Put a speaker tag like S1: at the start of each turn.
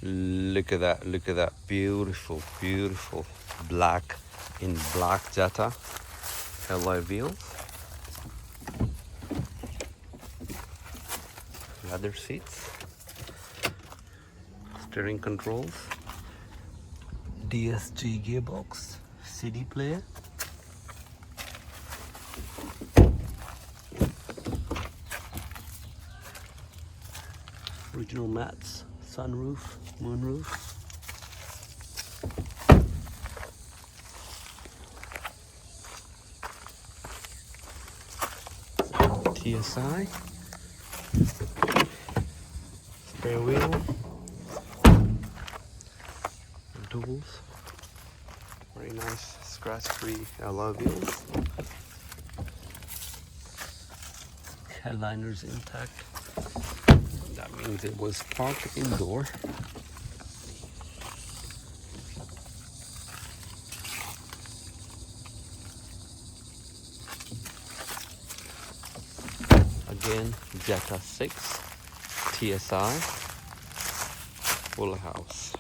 S1: Look at that beautiful black Jetta alloy wheels, leather seats, steering controls, DSG gearbox, CD player, original mats, sunroof, moonroof, TSI, spare wheel, and tools. Very nice scratch-free alloy wheels. Headliners intact. That means it was parked indoor. Again, Jetta 6 TSI, full house.